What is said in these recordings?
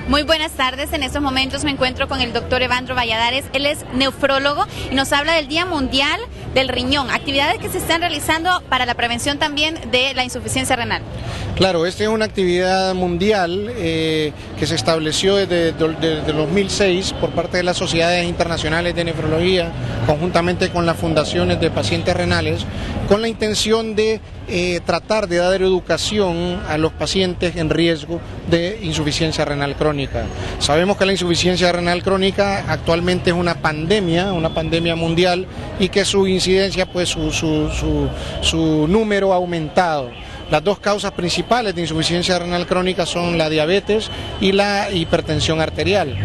Muy buenas tardes, en estos momentos me encuentro con el doctor Evandro Valladares, él es nefrólogo y nos habla del Día Mundial del Riñón, actividades que se están realizando para la prevención también de la insuficiencia renal. Claro, esta es una actividad mundial que se estableció desde 2006 por parte de las sociedades internacionales de nefrología, conjuntamente con las fundaciones de pacientes renales, con la intención de tratar de dar educación a los pacientes en riesgo de insuficiencia renal crónica. Sabemos que la insuficiencia renal crónica actualmente es una pandemia mundial y que su incidencia, pues su número ha aumentado. Las dos causas principales de insuficiencia renal crónica son la diabetes y la hipertensión arterial.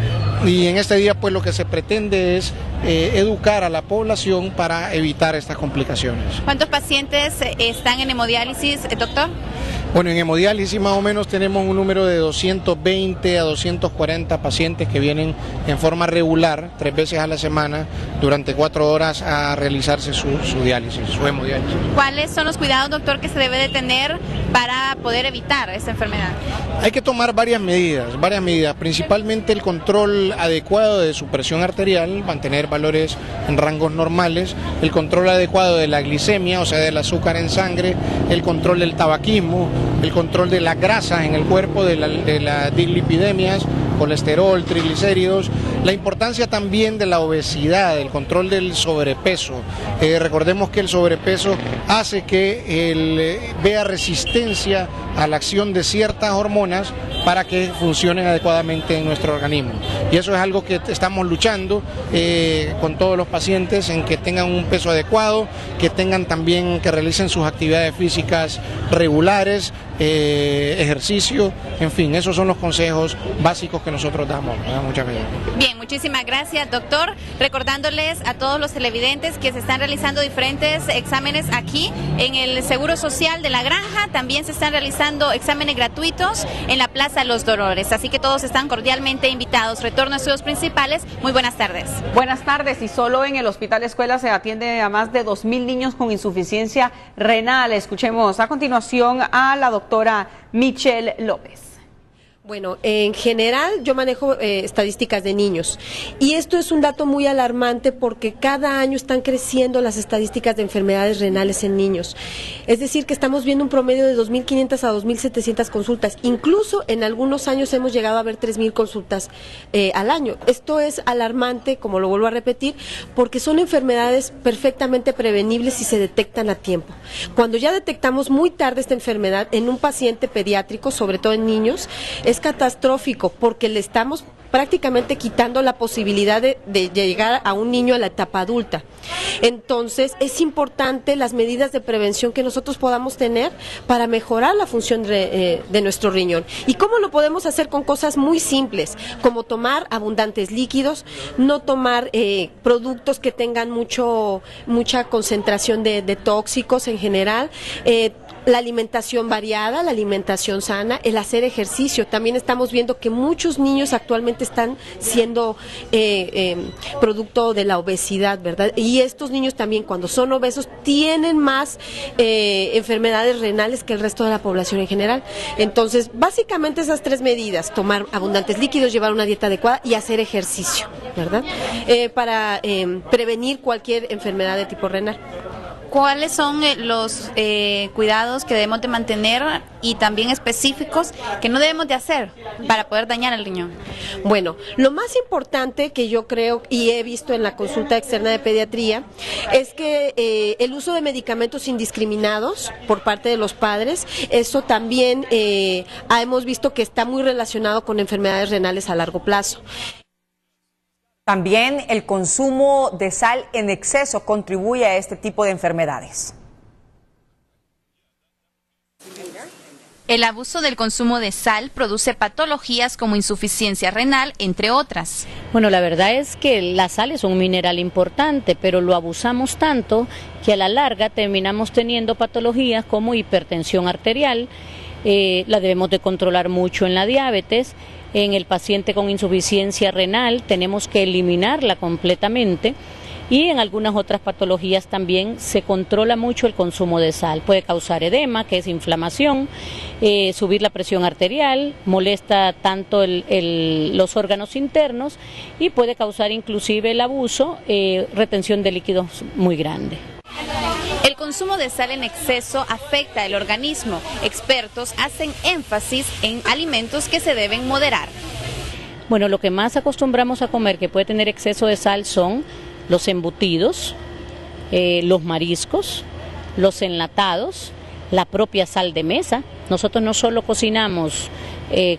Y en este día pues lo que se pretende es educar a la población para evitar estas complicaciones. ¿Cuántos pacientes están en hemodiálisis, doctor? Bueno, en hemodiálisis más o menos tenemos un número de 220 a 240 pacientes que vienen en forma regular, 3 veces a la semana, durante 4 horas a realizarse su diálisis, su hemodiálisis. ¿Cuáles son los cuidados, doctor, que se debe de tener para poder evitar esta enfermedad? Hay que tomar varias medidas, principalmente el control adecuado de su presión arterial, mantener valores en rangos normales, el control adecuado de la glicemia, o sea, del azúcar en sangre, el control del tabaquismo, el control de las grasas en el cuerpo, de las dislipidemias, colesterol, triglicéridos, la importancia también de la obesidad, el control del sobrepeso. Recordemos que el sobrepeso hace que vea resistencia a la acción de ciertas hormonas para que funcionen adecuadamente en nuestro organismo. Y eso es algo que estamos luchando con todos los pacientes, en que tengan un peso adecuado, que realicen sus actividades físicas regulares, ejercicio, en fin, esos son los consejos básicos que nosotros damos. Muchas gracias. Bien, muchísimas gracias, doctor. Recordándoles a todos los televidentes que se están realizando diferentes exámenes aquí en el Seguro Social de La Granja, también se están realizando exámenes gratuitos en la Plaza Los Dolores, así que todos están cordialmente invitados. Retorno a estudios principales, muy buenas tardes. Buenas tardes, y solo en el Hospital Escuela se atiende a más de 2.000 niños con insuficiencia renal. Escuchemos a continuación a la doctora Michelle López. Bueno, en general yo manejo estadísticas de niños y esto es un dato muy alarmante porque cada año están creciendo las estadísticas de enfermedades renales en niños. Es decir, que estamos viendo un promedio de 2.500 a 2.700 consultas. Incluso en algunos años hemos llegado a ver 3.000 consultas al año. Esto es alarmante, como lo vuelvo a repetir, porque son enfermedades perfectamente prevenibles si se detectan a tiempo. Cuando ya detectamos muy tarde esta enfermedad en un paciente pediátrico, sobre todo en niños, es catastrófico porque le estamos prácticamente quitando la posibilidad de llegar a un niño a la etapa adulta. Entonces es importante las medidas de prevención que nosotros podamos tener para mejorar la función de nuestro riñón. ¿Y cómo lo podemos hacer? Con cosas muy simples, como tomar abundantes líquidos, no tomar productos que tengan mucha concentración de tóxicos en general, la alimentación variada, la alimentación sana, el hacer ejercicio. También estamos viendo que muchos niños actualmente están siendo producto de la obesidad, ¿verdad? Y estos niños también, cuando son obesos, tienen más enfermedades renales que el resto de la población en general. Entonces, básicamente esas 3 medidas: tomar abundantes líquidos, llevar una dieta adecuada y hacer ejercicio, ¿verdad? Para prevenir cualquier enfermedad de tipo renal. ¿Cuáles son los cuidados que debemos de mantener y también específicos que no debemos de hacer para poder dañar el riñón? Bueno, lo más importante que yo creo y he visto en la consulta externa de pediatría es que el uso de medicamentos indiscriminados por parte de los padres, eso también hemos visto que está muy relacionado con enfermedades renales a largo plazo. También el consumo de sal en exceso contribuye a este tipo de enfermedades. El abuso del consumo de sal produce patologías como insuficiencia renal, entre otras. Bueno, la verdad es que la sal es un mineral importante, pero lo abusamos tanto que a la larga terminamos teniendo patologías como hipertensión arterial, la debemos de controlar mucho en la diabetes. En el paciente con insuficiencia renal tenemos que eliminarla completamente. y en algunas otras patologías también se controla mucho el consumo de sal. Puede causar edema, que es inflamación, subir la presión arterial, molesta tanto los órganos internos y puede causar inclusive el abuso, retención de líquidos muy grande. El consumo de sal en exceso afecta el organismo. Expertos hacen énfasis en alimentos que se deben moderar. Bueno, lo que más acostumbramos a comer que puede tener exceso de sal son los embutidos, los mariscos, los enlatados, la propia sal de mesa. Nosotros no solo cocinamos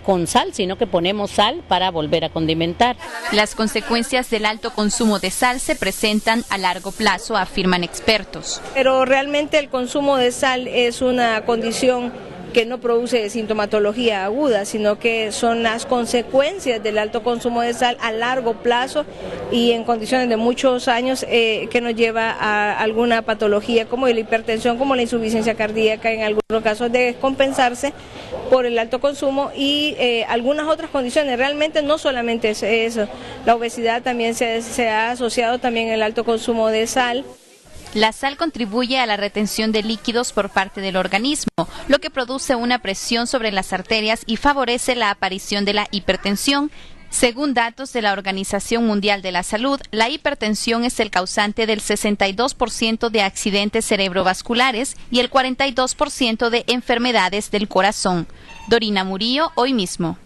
con sal, sino que ponemos sal para volver a condimentar. Las consecuencias del alto consumo de sal se presentan a largo plazo, afirman expertos. Pero realmente el consumo de sal es una condición que no produce sintomatología aguda, sino que son las consecuencias del alto consumo de sal a largo plazo y en condiciones de muchos años que nos lleva a alguna patología como la hipertensión, como la insuficiencia cardíaca, en algunos casos de descompensarse por el alto consumo y algunas otras condiciones. Realmente no solamente es eso, la obesidad también se ha asociado también el alto consumo de sal. La sal contribuye a la retención de líquidos por parte del organismo, lo que produce una presión sobre las arterias y favorece la aparición de la hipertensión. Según datos de la Organización Mundial de la Salud, la hipertensión es el causante del 62% de accidentes cerebrovasculares y el 42% de enfermedades del corazón. Dorina Murillo, Hoy Mismo.